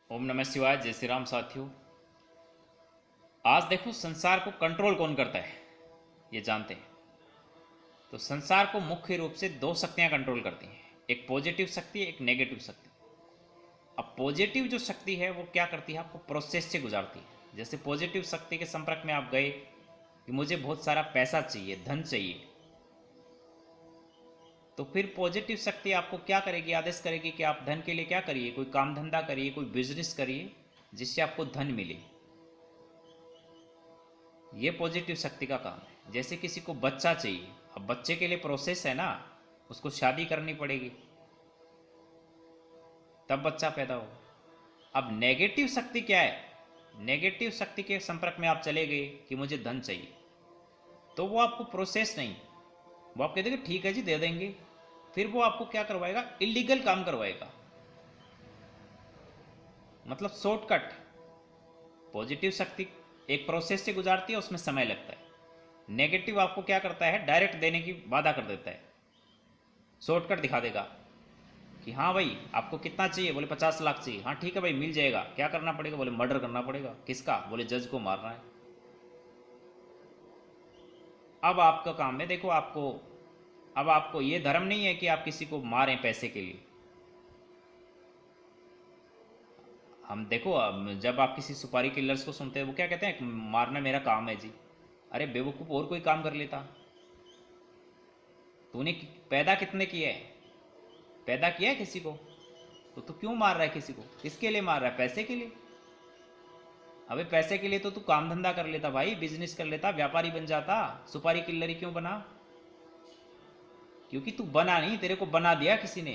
ओम नमः शिवाय। जय श्री राम साथियों। आज देखो संसार को कंट्रोल कौन करता है ये जानते हैं। तो संसार को मुख्य रूप से दो शक्तियां कंट्रोल करती हैं, एक पॉजिटिव शक्ति, एक नेगेटिव शक्ति। अब पॉजिटिव जो शक्ति है वो क्या करती है, आपको प्रोसेस से गुजारती है। जैसे पॉजिटिव शक्ति के संपर्क में आप गए कि मुझे बहुत सारा पैसा चाहिए, धन चाहिए, तो फिर पॉजिटिव शक्ति आपको क्या करेगी, आदेश करेगी कि आप धन के लिए क्या करिए, कोई काम धंधा करिए, कोई बिजनेस करिए जिससे आपको धन मिले। ये पॉजिटिव शक्ति का काम है। जैसे किसी को बच्चा चाहिए, अब बच्चे के लिए प्रोसेस है ना, उसको शादी करनी पड़ेगी तब बच्चा पैदा हो। अब नेगेटिव शक्ति क्या है, नेगेटिव शक्ति के संपर्क में आप चले गए कि मुझे धन चाहिए, तो वो आपको प्रोसेस नहीं, वो आप कह देंगे ठीक है जी दे देंगे, फिर वो आपको क्या करवाएगा, इलीगल काम करवाएगा, मतलब शॉर्टकट। पॉजिटिव शक्ति एक प्रोसेस से गुजारती है, उसमें समय लगता है। नेगेटिव आपको क्या करता है, डायरेक्ट देने की वादा कर देता है, शॉर्टकट दिखा देगा कि हाँ भाई आपको कितना चाहिए, बोले 50 लाख चाहिए, हाँ ठीक है भाई मिल जाएगा, क्या करना पड़ेगा, बोले मर्डर करना पड़ेगा, किसका, बोले जज को मारना है। अब आपका काम है, देखो आपको, अब आपको ये धर्म नहीं है कि आप किसी को मारें पैसे के लिए। हम देखो जब आप किसी सुपारी किलर्स को सुनते हैं वो क्या कहते हैं, मारना मेरा काम है जी। अरे बेवकूफ़, और कोई काम कर लेता। तूने पैदा कितने किया है, पैदा किया है किसी को, तो तू क्यों मार रहा है किसी को, किसके लिए मार रहा है, पैसे के लिए। अबे पैसे के लिए तो तू काम धंधा कर लेता भाई, बिजनेस कर लेता, व्यापारी बन जाता, सुपारी किल्लरी क्यों बना। क्योंकि तू बना नहीं, तेरे को बना दिया किसी ने।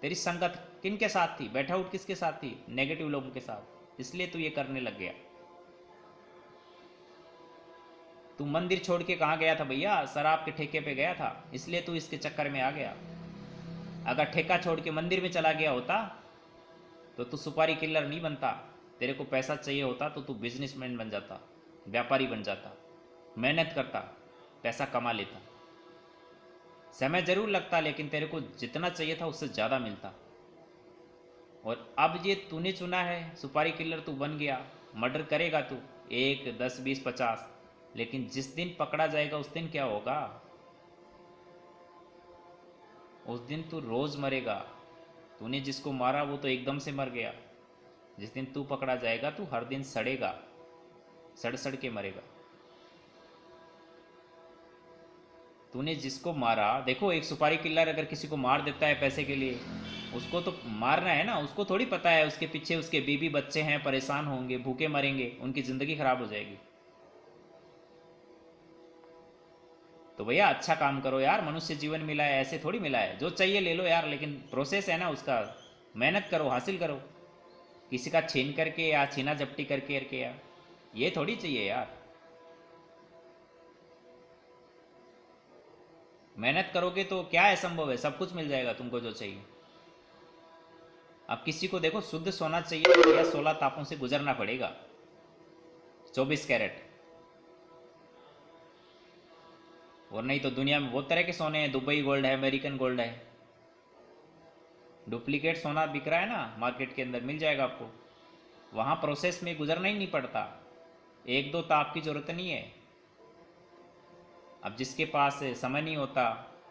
तेरी संगत किन के साथ थी, बैठा उठ किसके साथ थी, नेगेटिव लोगों के साथ, इसलिए तू ये करने लग गया। तू मंदिर छोड़ के कहाँ गया था भैया, शराब के ठेके पे गया था, इसलिए तू इसके चक्कर में आ गया। अगर ठेका छोड़ के मंदिर में चला गया होता तो तू सुपारी किलर नहीं बनता। तेरे को पैसा चाहिए होता तो तू बिजनेसमैन बन जाता, व्यापारी बन जाता, मेहनत करता, पैसा कमा लेता। समय जरूर लगता लेकिन तेरे को जितना चाहिए था उससे ज़्यादा मिलता। और अब ये तूने चुना है, सुपारी किलर तू बन गया, मर्डर करेगा तू, 1, 10, 20, 50, लेकिन जिस दिन पकड़ा जाएगा उस दिन क्या होगा, उस दिन तू रोज़ मरेगा। तूने जिसको मारा वो तो एकदम से मर गया, जिस दिन तू पकड़ा जाएगा तू हर दिन सड़ेगा, सड़ सड़ के मरेगा। तूने जिसको मारा, देखो एक सुपारी किल्लर अगर किसी को मार देता है पैसे के लिए, उसको तो मारना है ना, उसको थोड़ी पता है उसके पीछे उसके बीवी बच्चे हैं, परेशान होंगे, भूखे मरेंगे, उनकी ज़िंदगी खराब हो जाएगी। तो भैया अच्छा काम करो यार, मनुष्य जीवन मिला है, ऐसे थोड़ी मिला है जो चाहिए ले लो यार, लेकिन प्रोसेस है ना उसका, मेहनत करो, हासिल करो। किसी का छीन करके या छीना झपटी करके यार, ये थोड़ी चाहिए यार। मेहनत करोगे तो क्या है, संभव है, सब कुछ मिल जाएगा तुमको जो चाहिए। अब किसी को देखो शुद्ध सोना चाहिए तो भैया 16 तापों से गुजरना पड़ेगा, 24 कैरेट। और नहीं तो दुनिया में बहुत तरह के सोने हैं, दुबई गोल्ड है, अमेरिकन गोल्ड है, डुप्लीकेट सोना बिक रहा है ना मार्केट के अंदर, मिल जाएगा आपको। वहाँ प्रोसेस में गुजरना ही नहीं पड़ता, 1-2 ताप की ज़रूरत नहीं है। अब जिसके पास समय नहीं होता,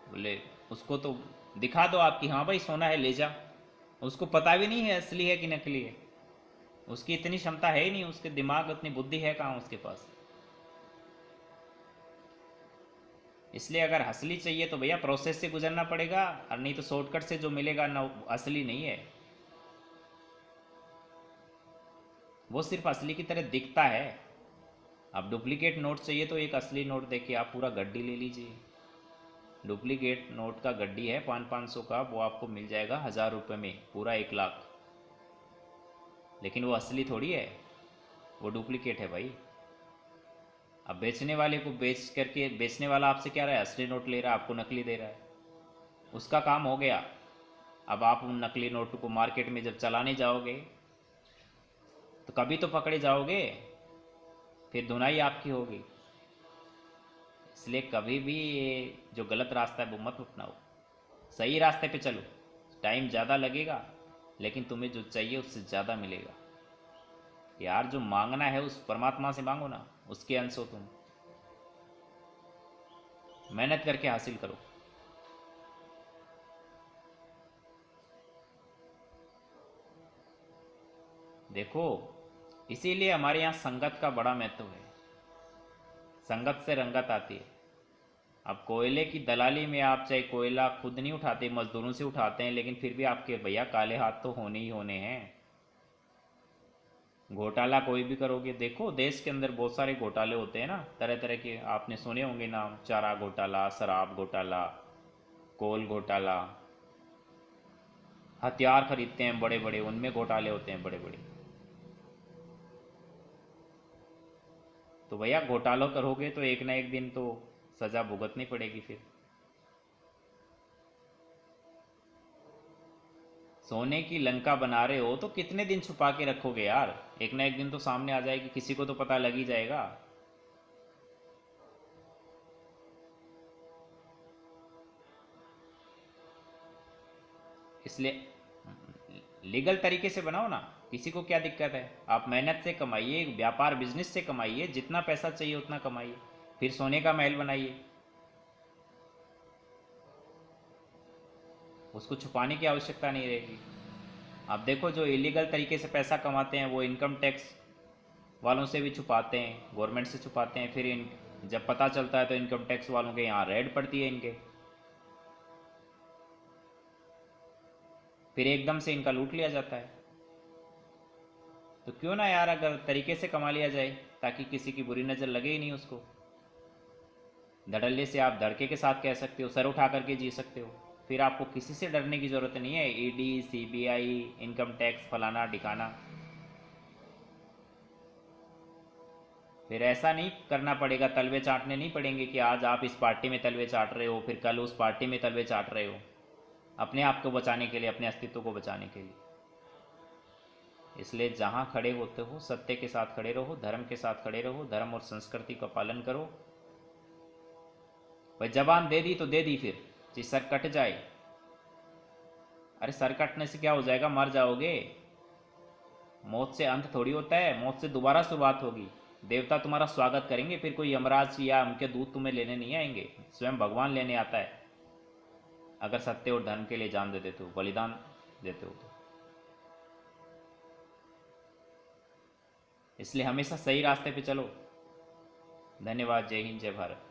बोले उसको तो दिखा दो आप कि हाँ भाई सोना है ले जा, उसको पता भी नहीं है असली है कि नकली है, उसकी इतनी क्षमता है ही नहीं, उसके दिमाग उतनी बुद्धि है कहाँ उसके पास। इसलिए अगर असली चाहिए तो भैया प्रोसेस से गुजरना पड़ेगा, और नहीं तो शॉर्टकट से जो मिलेगा ना वो असली नहीं है, वो सिर्फ असली की तरह दिखता है। अब डुप्लीकेट नोट चाहिए तो एक असली नोट देखिए, आप पूरा गड्डी ले लीजिए, डुप्लीकेट नोट का गड्डी है 500-500 का, वो आपको मिल जाएगा 1000 रुपये में, पूरा 1 लाख। लेकिन वो असली थोड़ी है, वो डुप्लीकेट है भाई। अब बेचने वाले को बेच करके, बेचने वाला आपसे क्या रहा है, असली नोट ले रहा है, आपको नकली दे रहा है, उसका काम हो गया। अब आप उन नकली नोट को मार्केट में जब चलाने जाओगे तो कभी तो पकड़े जाओगे, फिर धुनाई आपकी होगी। इसलिए कभी भी ये जो गलत रास्ता है वो मत अपनाओ, सही रास्ते पे चलो। टाइम ज़्यादा लगेगा लेकिन तुम्हें जो चाहिए उससे ज़्यादा मिलेगा। यार जो मांगना है उस परमात्मा से मांगो ना, उसके अंश हो तुम। मेहनत करके हासिल करो। देखो, इसीलिए हमारे यहाँ संगत का बड़ा महत्व है। संगत से रंगत आती है। अब कोयले की दलाली में आप चाहे कोयला खुद नहीं उठाते, मजदूरों से उठाते हैं, लेकिन फिर भी आपके भैया काले हाथ तो होने ही होने हैं। घोटाला कोई भी करोगे, देखो देश के अंदर बहुत सारे घोटाले होते हैं ना, तरह तरह के, आपने सुने होंगे नाम, चारा घोटाला, शराब घोटाला, कोल घोटाला, हथियार खरीदते हैं बड़े बड़े, उनमें घोटाले होते हैं बड़े बड़े। तो भैया घोटाला करोगे तो एक ना एक दिन तो सजा भुगतनी पड़ेगी फिर। सोने की लंका बना रहे हो तो कितने दिन छुपा के रखोगे यार, एक ना एक दिन तो सामने आ जाएगी, किसी को तो पता लग ही जाएगा। इसलिए लीगल तरीके से बनाओ ना, किसी को क्या दिक्कत है। आप मेहनत से कमाइए, व्यापार बिजनेस से कमाइए, जितना पैसा चाहिए उतना कमाइए, फिर सोने का महल बनाइए। उसको छुपाने की आवश्यकता नहीं रहेगी। आप देखो जो इलीगल तरीके से पैसा कमाते हैं वो इनकम टैक्स वालों से भी छुपाते हैं, गवर्नमेंट से छुपाते हैं, फिर इन जब पता चलता है तो इनकम टैक्स वालों के यहाँ रेड पड़ती है इनके, फिर एकदम से इनका लूट लिया जाता है। तो क्यों ना यार, अगर तरीके से कमा लिया जाए ताकि किसी की बुरी नज़र लगे ही नहीं उसको। धड़ल्ले से आप धड़के के साथ कह सकते हो, सर उठा करके जी सकते हो, फिर आपको किसी से डरने की ज़रूरत नहीं है, ईडी सीबीआई इनकम टैक्स फलाना ठिकाना। फिर ऐसा नहीं करना पड़ेगा, तलवे चाटने नहीं पड़ेंगे कि आज आप इस पार्टी में तलवे चाट रहे हो, फिर कल उस पार्टी में तलवे चाट रहे हो, अपने आप को बचाने के लिए, अपने अस्तित्व को बचाने के लिए। इसलिए जहाँ खड़े होते हो सत्य के साथ खड़े रहो, धर्म के साथ खड़े रहो, धर्म और संस्कृति का पालन करो। भाई जबान दे दी तो दे दी, फिर जिस सर कट जाए, अरे सर कटने से क्या हो जाएगा, मर जाओगे। मौत से अंत थोड़ी होता है, मौत से दोबारा शुरुआत होगी। देवता तुम्हारा स्वागत करेंगे, फिर कोई यमराज या उनके दूत तुम्हें लेने नहीं आएंगे, स्वयं भगवान लेने आता है, अगर सत्य और धर्म के लिए जान दे देते हो, बलिदान देते हो तो। इसलिए हमेशा सही रास्ते पे चलो। धन्यवाद। जय हिंद, जय भारत।